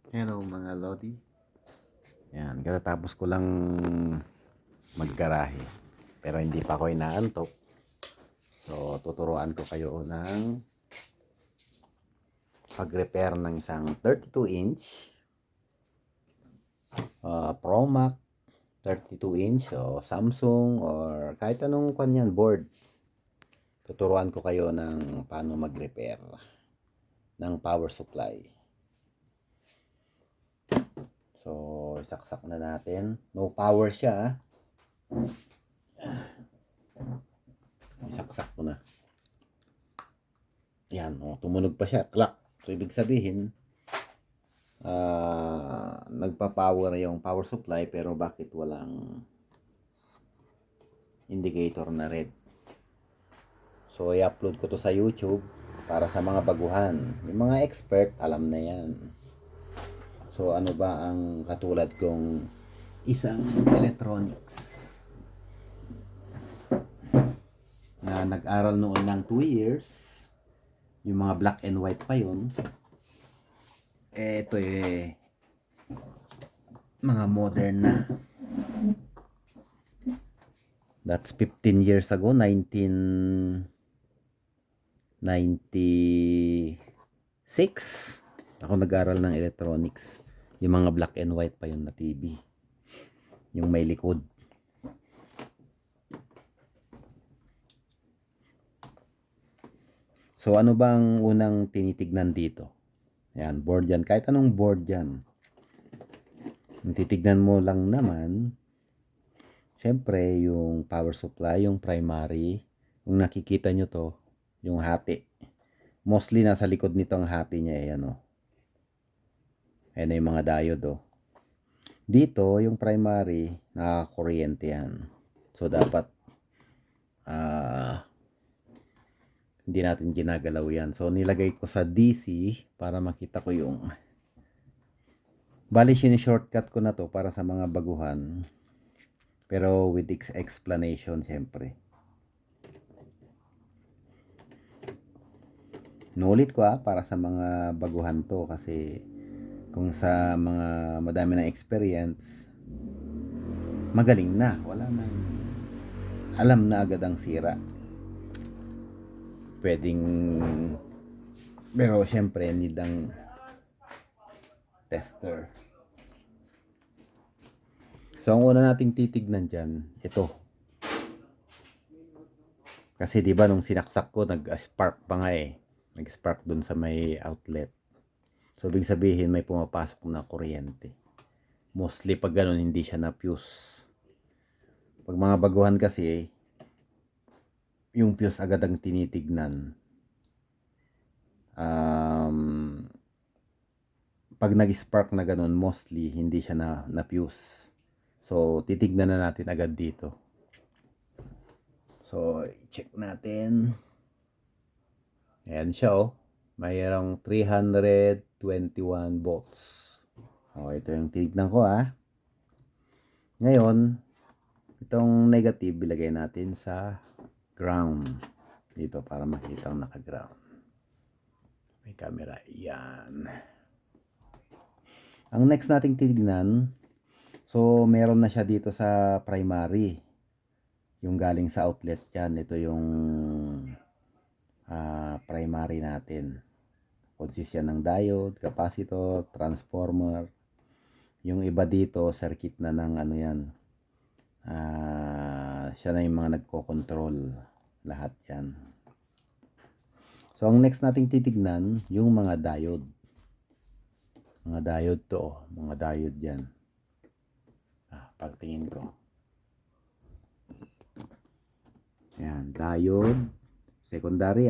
Hello mga Lodi. Yan, katatapos ko lang maggarahe. Pero hindi pa ako inaantok. So, tuturuan ko kayo ng pag-repair ng isang 32-inch Promac 32-inch o Samsung or kahit anong kanyan board. Tuturuan ko kayo ng paano mag-repair ng power supply. So, isaksak na natin. No power siya. Isaksak ko na. Yan, tumunog pa siya. Clack. So, ibig sabihin, nagpa-power yung power supply pero bakit walang indicator na red? So, i-upload ko to sa YouTube para sa mga baguhan. Yung mga expert, alam na yan. So, ano ba ang katulad kong isang electronics na nag-aral noon ng 2 years, yung mga black and white pa yun. Ito mga modern na. That's 15 years ago, 1996. Ako nag-aral ng electronics. Yung mga black and white pa yun na TV. Yung may likod. So ano bang unang tinitignan dito? Yan, board yan. Kahit anong board yan. Yung titignan mo lang naman, syempre yung power supply, yung primary. Kung nakikita nyo to, yung hati. Mostly nasa likod nito ang hati niya. Ayan o. Ayan yung mga diode o. Dito, yung primary, nakakuryente yan. So, dapat hindi natin ginagalaw yan. So, nilagay ko sa DC para makita ko yung bali, shortcut ko na to para sa mga baguhan. Pero with explanation, siyempre. Nulit ko para sa mga baguhan to kasi kung sa mga madami ng experience, magaling na. Wala nang alam na agad ang sira. Pwedeng, pero syempre need ang tester. So ang una nating titignan dyan, ito. Kasi di ba nung sinaksak ko, nag-spark pa nga nag-spark dun sa may outlet. So ibig sabihin may pumapasok na kuryente. Mostly pag ganun hindi siya na fuse. Pag mga baguhan kasi, yung fuse agad ang tinitignan. Pag nag-spark na ganun, mostly hindi siya na fuse. So titignan na natin agad dito. So check natin. Ayan siya mayroong 321 volts. Ito yung tinignan ko Ngayon, itong negative ilagay natin sa ground. Dito para makita ang naka-ground. May camera. Yan. Ang next nating titignan, so meron na siya dito sa primary. Yung galing sa outlet yan. Ito yung primary natin. Consist yan ng diode, capacitor, transformer. Yung iba dito, circuit na ng ano yan. Siya na yung mga nagko-control. Lahat yan. So, ang next nating titignan, yung mga diode. Mga diode to. Mga diode yan. Pagtingin ko. Yan, diode. Secondary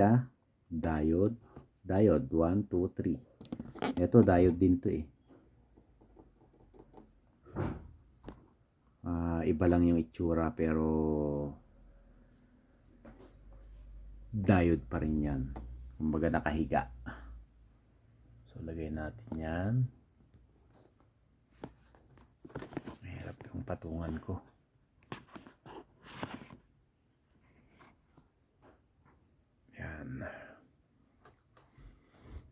diode. Diode, 1, 2, 3. Ito, diode din to iba lang yung itsura pero diode pa rin yan. Kumbaga nakahiga. So, lagay natin yan. Mahirap yung patungan ko. Yan.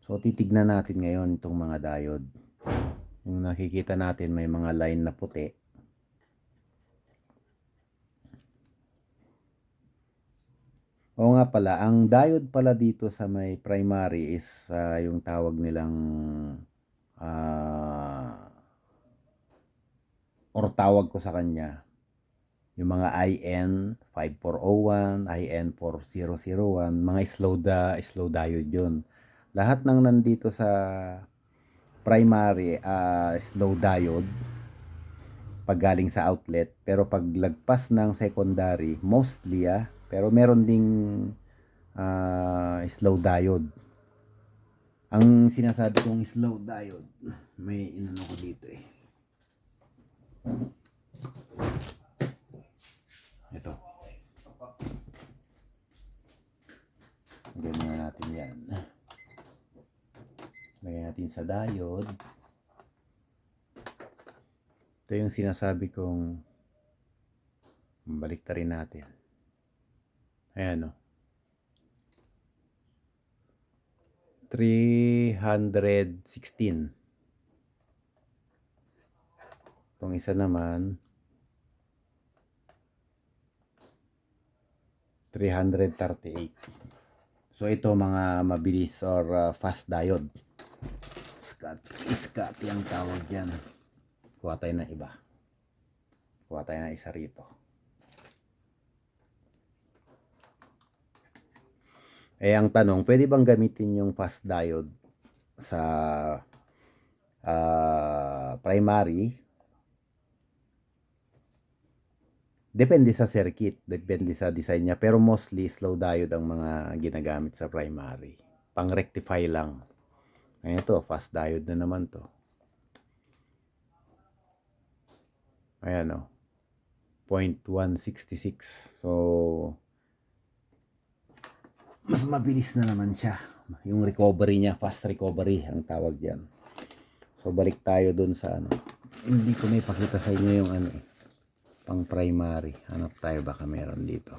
So, titignan natin ngayon itong mga diode. Yung nakikita natin may mga line na puti. O nga pala, ang diode pala dito sa may primary is yung tawag nilang or tawag ko sa kanya yung mga IN5401, IN4001, mga slow diode yun. Lahat ng nandito sa primary slow diode pag galing sa outlet, pero pag lagpas ng secondary mostly pero meron ding slow diode. Ang sinasabi kong slow diode, may inano ko dito ito. Lagyan na natin yan. Lagyan natin sa diode. Ito yung sinasabi kong balik rin natin. Ayan o. 316. Itong isa naman 338. So ito mga mabilis or fast diode. Scat yung tawag dyan. Kuha tayo ng iba. Kuha tayo ng isa rito. Ang tanong, pwede bang gamitin yung fast diode sa primary? Depende sa circuit, depende sa design niya. Pero mostly, slow diode ang mga ginagamit sa primary. Pang-rectify lang. Ayan ito, fast diode na naman to. Ayan o. 0.166. So, mas mabilis na naman siya. Yung recovery niya, fast recovery ang tawag diyan. So balik tayo dun sa Hindi ko may pakita sa inyo yung pang primary. Hanap tayo, baka meron dito.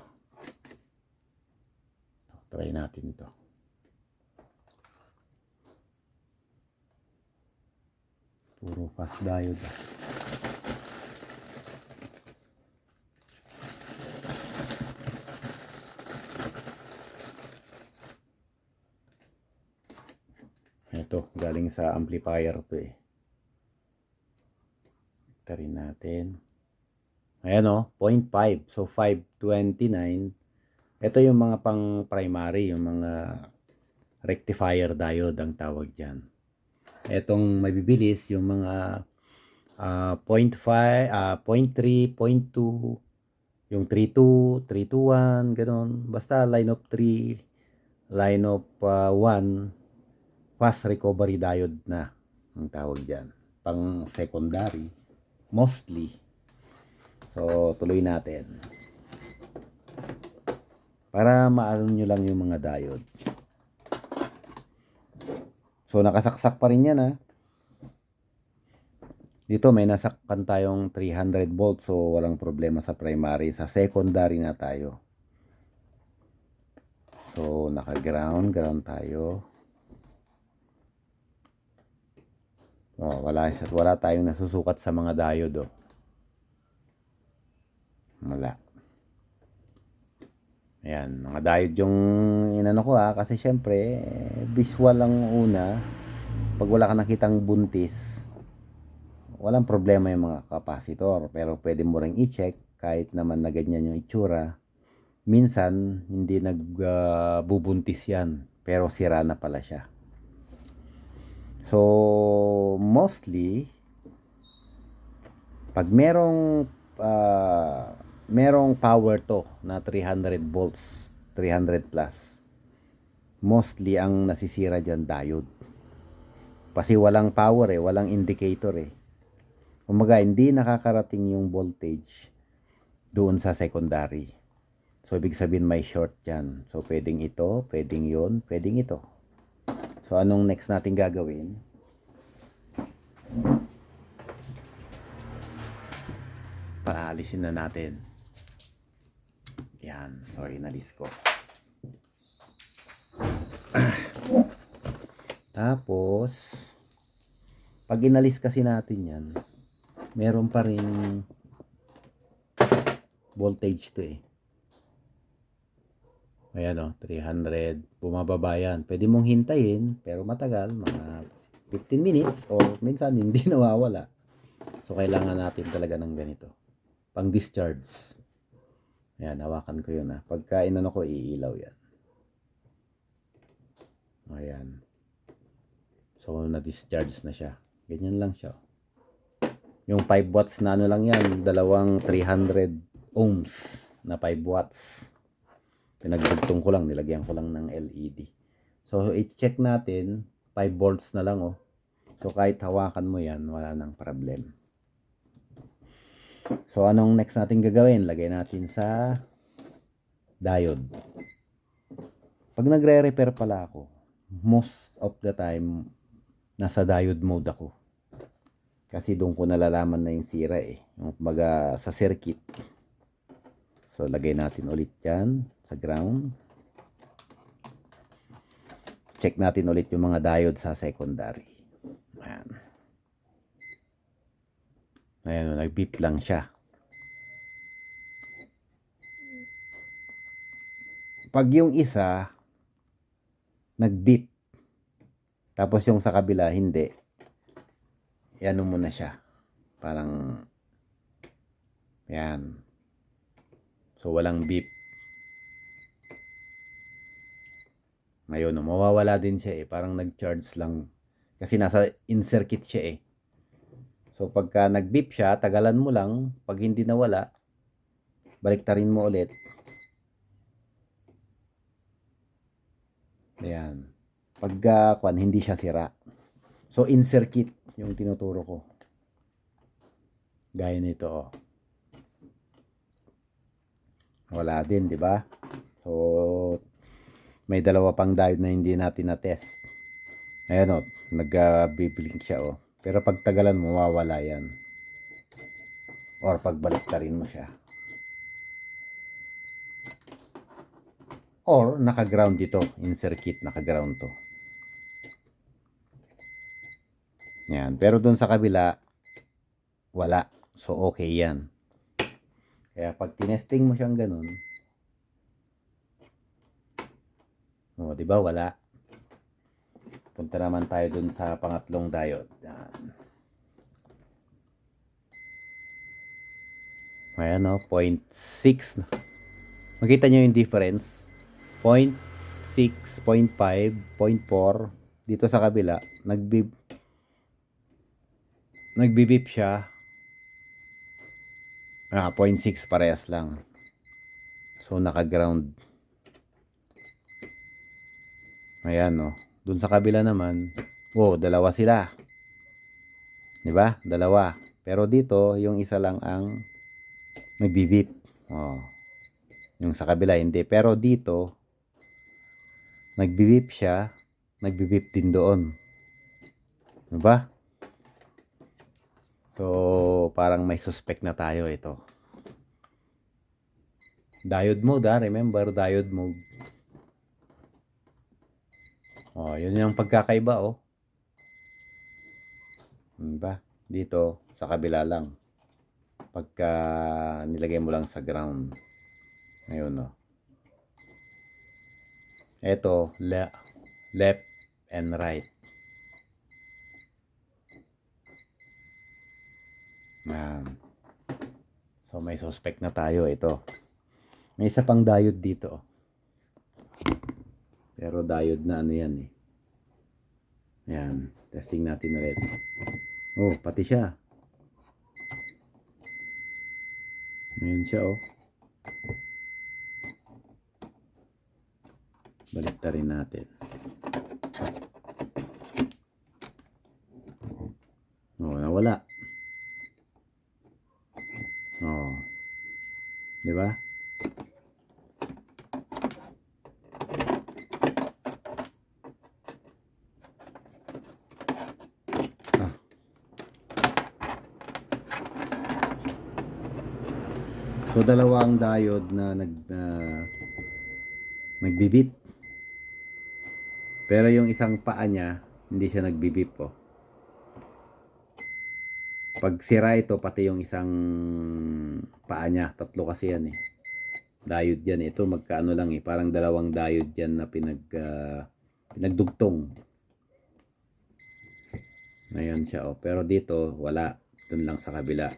Try natin to. Puro fast diode. Ito, galing sa amplifier to Ito rin natin. Ayan 0.5. So 529. Ito yung mga pang primary, yung mga rectifier diode ang tawag dyan. Etong mabibilis, yung mga 0.5, 0.3, 0.2, yung 3.2, 3.21, ganun. Basta line of 3, line of 1, fast recovery diode na ang tawag dyan. Pang secondary, mostly. So, tuloy natin. Para maalon nyo lang yung mga diode. So, nakasaksak pa rin yan Dito may nasakpan tayong 300 volts. So, walang problema sa primary. Sa secondary na tayo. So, naka-ground tayo. Wala tayong nasusukat sa mga diode Wala. Ayan, mga diode yung inano ko kasi syempre visual lang una. Pag wala ka nakitang buntis, walang problema yung mga kapasitor, pero pwede mo ring i-check kahit naman na ganyan yung itsura. Minsan hindi nagbubuntis yan, pero sira na pala siya. So mostly pag merong power to na 300 volts, 300 plus, mostly ang nasisira dyan diode. Kasi walang power walang indicator Kumaga hindi nakakarating yung voltage doon sa secondary. So ibig sabihin may short dyan. So pwedeng ito, pwedeng yun, pwedeng ito. So anong next natin gagawin? Paalisin na natin. Yan. So inalis ko. Tapos Pag inalis kasi natin yan, meron pa rin voltage to eh. Ayan o, 300. Bumababa yan. Pwede mong hintayin, pero matagal, mga 15 minutes or minsan hindi nawawala. So, kailangan natin talaga ng ganito. Pang discharge. Ayan, hawakan ko yun ha. Pagka inano ko, iilaw yan. Ayan. So, na-discharge na siya. Ganyan lang siya. Yung 5 watts na ano lang yan, dalawang 300 ohms na 5 watts. Pinagdugtong ko lang, nilagyan ko lang ng LED. So, i-check natin, 5 volts na lang oh. So, kahit hawakan mo yan, wala nang problem. So, anong next natin gagawin? Lagay natin sa diode. Pag nagre-repair pala ako, most of the time, nasa diode mode ako. Kasi doon ko nalalaman na yung sira eh. Yung kumbaga sa circuit. So, lagay natin ulit yan sa ground. Check natin ulit yung mga diode sa secondary. Ayan. Ayan, nag-beep lang siya. Pag yung isa, nag-beep. Tapos yung sa kabila, hindi. Yan mo na siya. Parang, yan. So, walang beep. Ngayon, mawawala din siya eh. Parang nag-charge lang. Kasi nasa in-circuit siya eh. So, pagka nag-beep siya, tagalan mo lang. Pag hindi nawala, baliktarin mo ulit. Ayan. Pagka hindi siya sira. So, in-circuit yung tinuturo ko. Gaya nito oh. Wala din, di ba? So, may dalawa pang diode na hindi natin na-test. Ayan o, nag-biblink siya o. Pero pag tagalan mo, mawawala yan. Or pagbaliktarin mo siya. Or, naka-ground dito. In circuit, naka-ground to. Yan. Pero dun sa kabila, wala. So, okay yan. Kaya pag tinesting mo siyang ganun, o, di ba wala? Punta naman tayo dun sa pangatlong diode. Yan. Ayan o, 0.6. Makita nyo yung difference. 0.6, 0.5, 0.4. Dito sa kabila, nagbibip siya. 0.6 parehas lang. So, naka-ground. Ayan, no. Dun sa kabila naman, dalawa sila. Diba? Dalawa. Pero dito, yung isa lang ang nagbibip. Yung sa kabila, hindi. Pero dito, nagbibip siya, nagbibip din doon. Diba? So, parang may suspect na tayo ito. Diode mode remember, diode mode. Yun yung pagkakaiba Diba? Dito, sa kabila lang. Pagka nilagay mo lang sa ground. Ngayon Ito, left and right. So, may suspect na tayo ito. May isa pang diode dito. Pero diode na ano yan eh. Yan. Testing natin ulit. Pati siya. Ayan siya Baliktarin natin. Nawala. Di ba? So, dalawa ang diode na nagbibip. Pero yung isang paa niya, hindi siya nagbibip Pag sira ito, pati yung isang paa niya, tatlo kasi yan eh. Diode yan. Ito magkaano lang eh, parang dalawang diode yan na pinagdugtong. Ayan siya oh. Pero dito, wala. Dun lang sa kabila.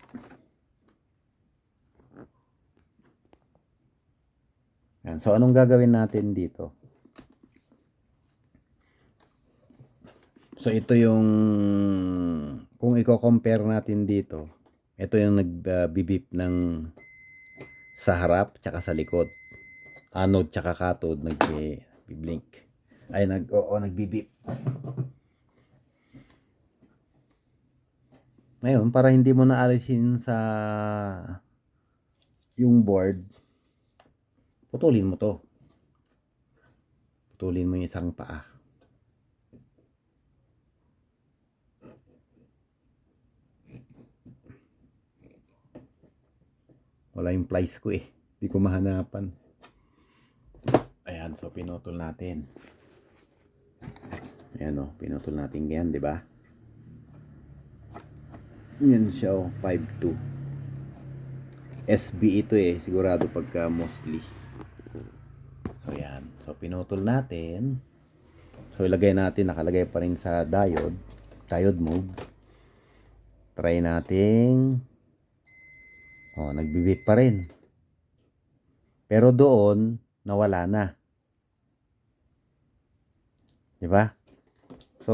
Ayan. So, anong gagawin natin dito? So, ito yung kung i-compare natin dito, ito yung nagbibip ng sa harap tsaka sa likod. Anode tsaka cathode nagbi-blink. Ay nagbibip. Ngayon, para hindi mo na alisin sa yung board, putulin mo to. Putulin mo yung isang paa. Wala yung plies ko eh. Hindi ko mahanapan. Ayan, so pinutol natin. Ayan o, pinutol natin ganyan, di ba? Yan siya o, 5.2. SB ito eh, sigurado pagka mostly. So yan, so pinutol natin. So ilagay natin, nakalagay pa rin sa diode mode. Try nating nagbibip pa rin. Pero doon nawala na. 'Di ba? So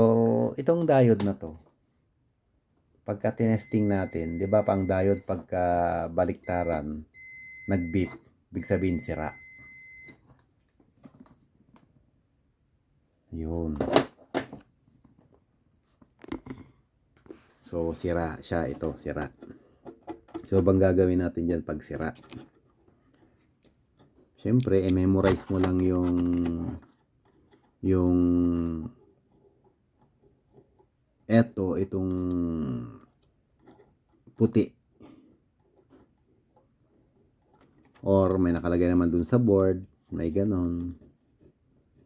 itong diode na to, pagka tinesting natin, 'di ba pang diode pagka baliktaran nagbip, ibig sabihin sira. Yun. So sira siya, ito sira. So bang gagawin natin diyan pag sira? Siyempre, i-memorize mo lang itong puti. Or may nakalagay naman dun sa board, may ganon.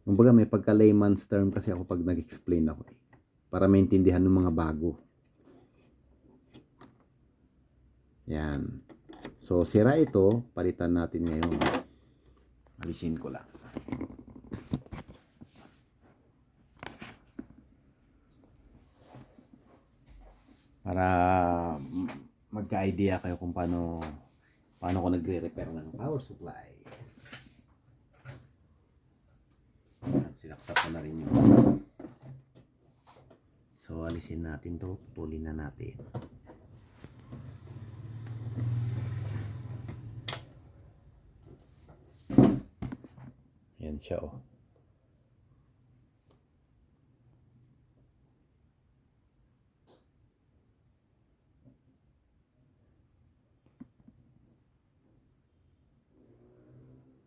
Kumbaga may pagka layman's term kasi ako pag nag-explain ako eh, para maintindihan ng mga bago. Yan. So sira ito, palitan natin ngayon. Alisin ko lang. Para magka-idea kayo kung paano ko nagre-repair ng power supply. Sinaksak ko na rin yung. So alisin natin to, putulin na natin. Yan siya oh.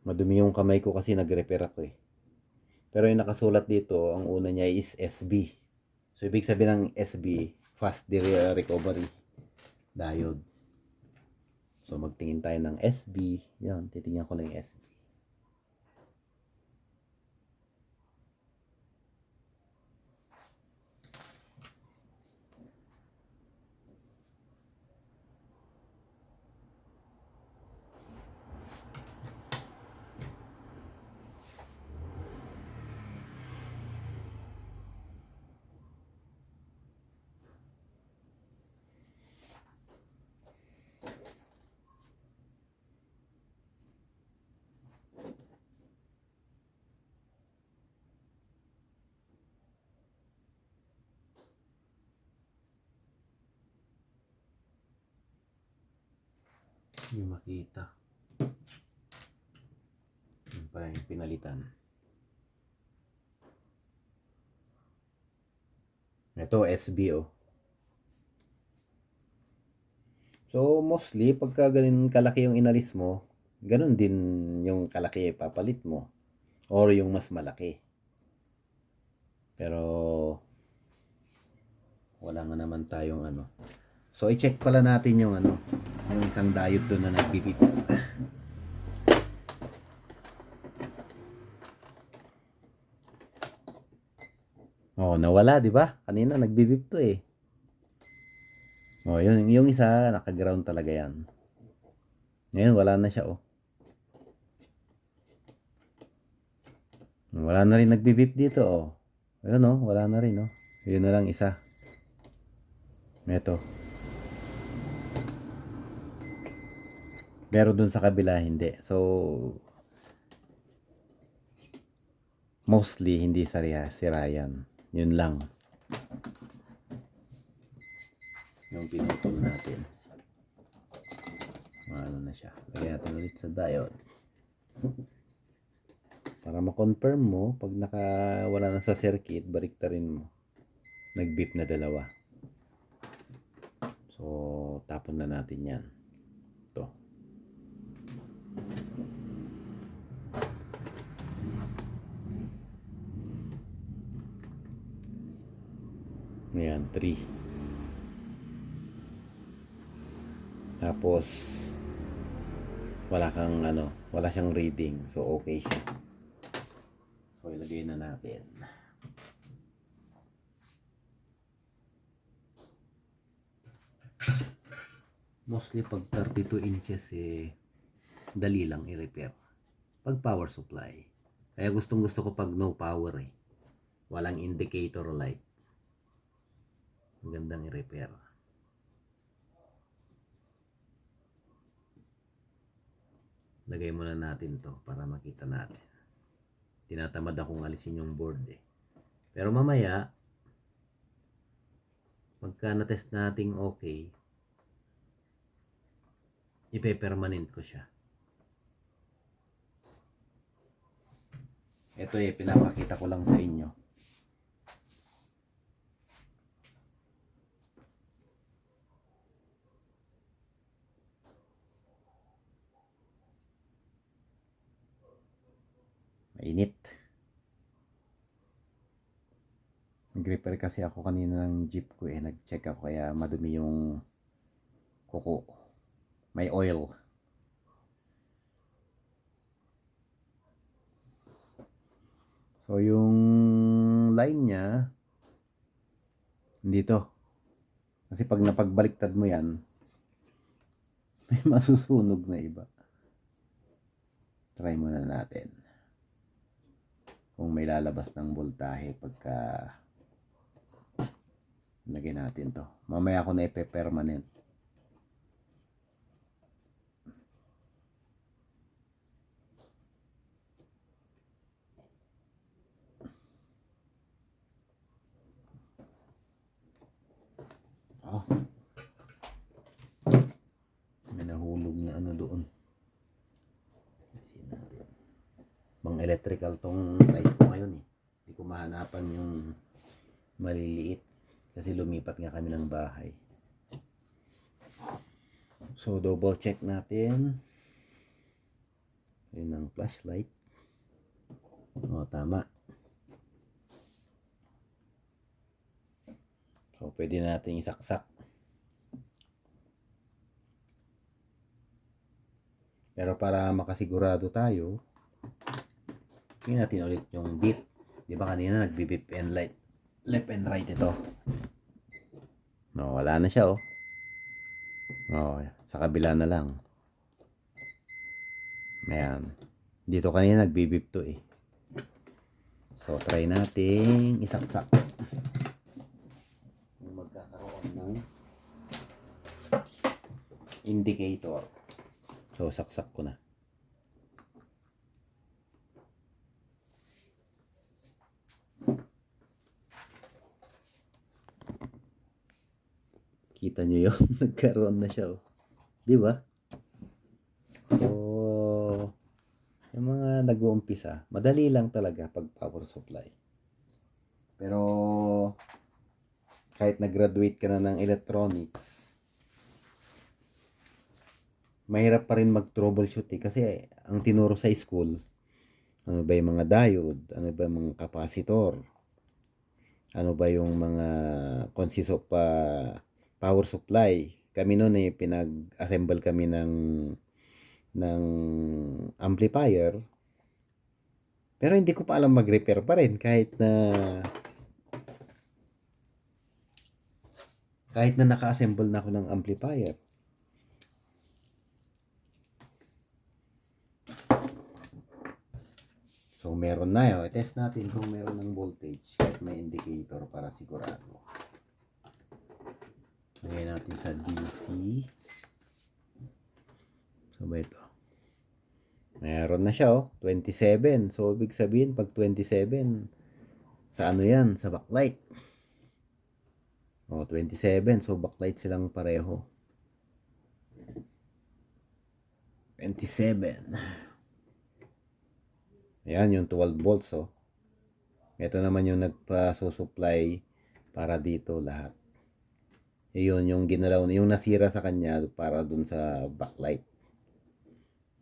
Madumi yung kamay ko kasi nag-repair ako eh. Pero yung nakasulat dito, ang una niya is SB. So ibig sabihin ng SB, fast recovery diode. So magtingin tayo ng SB. Yan, titingnan ko lang yung SB. Hindi makita. Yun pala yung pinalitan. Ito SB oh. So mostly pagka ganun kalaki yung inalis mo, ganun din yung kalaki papalit mo or yung mas malaki. Pero wala nga naman tayong ano. So i-check pala natin yung yung isang diode doon na nagbibip. Oh, nawala, 'di ba? Kanina nagbibip to eh. Oh, yun, yung isa, naka-ground talaga yan. Ngayon, wala na siya, oh. Wala na rin nagbibip dito, oh. Ayun, oh, wala na rin, oh. Yun na lang isa. Ito. Pero dun sa kabila, hindi. So, mostly, hindi sira yan. Yun lang. Yung pinutol natin. Ano na siya. Lagyan natin ulit sa diode. Para ma-confirm mo, pag wala na sa circuit, baliktarin mo. Nag-beep na dalawa. So, tapon na natin yan. Ito. Ayan, 3. Tapos, wala siyang reading. So, okay siya. So, ilagay na natin. Mostly, pag 32 inches, dali lang i-repair. Pag power supply. Kaya gustong gusto ko pag no power Walang indicator light. Magandang i-repair. Lagay muna natin to para makita natin. Tinatamad akong alisin yung board Pero mamaya, pagka na-test nating okay, ipe-permanent ko siya. Ito pinapakita ko lang sa inyo. Mainit. Nag-repair kasi ako kanina ng jeep ko Nag-check ako kaya madumi yung kuko. May oil. So yung line niya dito. Kasi pag napagbaliktad mo yan, may masusunog na iba. Try muna natin. Kung may lalabas ng voltahe pagka lagyan natin to. Mamaya ako na ipe-permanent. Oh. May nahulog na ano doon. Kasi natin. Mang electrical tong rice ko ngayon Hindi ko mahanapan yung maliliit. Kasi lumipat nga kami ng bahay. So double check natin. Yun ang flashlight. Tama. So pwede natin isaksak. Pero para makasigurado tayo, tingnan natin ulit yung beep. Di ba kanina nagbi-beep and light, left and right ito. No, wala na siya sa kabila na lang. Ayan. Dito kanina nagbi-beep to So try nating isaksak. Kung magkakaroon ng indicator. So saksak ko na. Kita nyo yun? Nagkaroon na siya Di ba? So, yung mga nag-uumpisa, madali lang talaga pag power supply. Pero, kahit nag-graduate ka na ng electronics, mahirap pa rin mag-troubleshoot kasi ang tinuro sa school, ano ba yung mga diode, ano ba yung mga capacitor, ano ba yung mga consist of power supply. Kami noon pinag-assemble kami ng amplifier. Pero hindi ko pa alam mag-repair pa rin kahit na Kahit na naka-assemble na ako ng amplifier. So, meron na yun. I-test natin kung meron ng voltage kahit may indicator para sigurado. Lagay natin sa DC. So, ba ito? Meron na siya, oh. 27. So, ibig sabihin, pag 27, sa ano yan? Sa backlight. Oh, 27. So, backlight silang pareho. 27. Ayan, yung 12 volts, oh. Ito naman yung nagpa-supply para dito lahat. Yun, yung ginalaw, yung nasira sa kanya para dun sa backlight.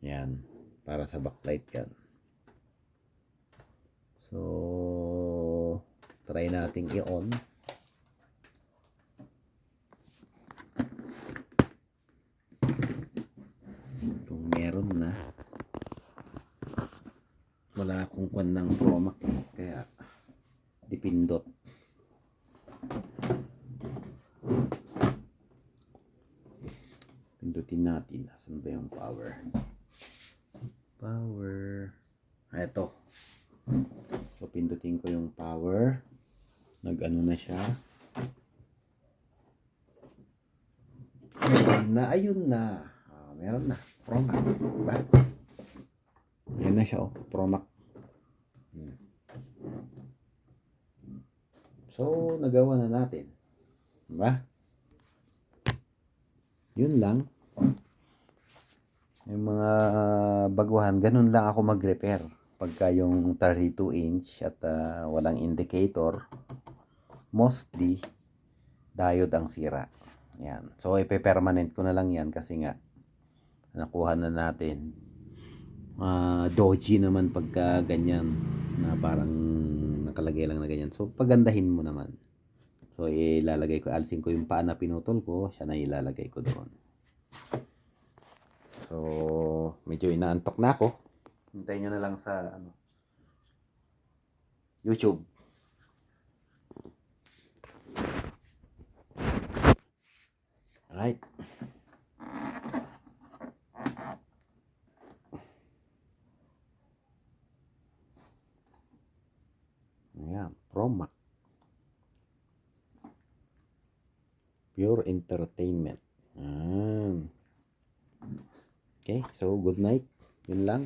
Yan, para sa backlight yan. So, try nating i-on. Kung meron na. Wala akong kwan ng Promac, kaya dipindot. Pindutin natin. Saan ba yung power? Power. Ito. So, pindutin ko yung power. Nag-ano na siya. Ayun na. Meron na. Promac. Diba? Ayan na siya, oh. Promac. So, nagawa na natin. Diba? Yun lang. Yung mga baguhan, ganun lang ako mag-repair. Pagka yung 32 inch at walang indicator, mostly, diode ang sira. Yan. So, ipe-permanent ko na lang yan kasi nga, nakuha na natin. Doji naman pagka ganyan, na parang nakalagay lang na ganyan. So, pagandahin mo naman. So, ilalagay ko, alisin ko yung paa na pinutol ko, siya na ilalagay ko doon. So, medyo inaantok na ako. Hintayin nyo na lang sa YouTube. Alright. Ayan, Promac. Pure Entertainment. Okay, so good night. Yun lang.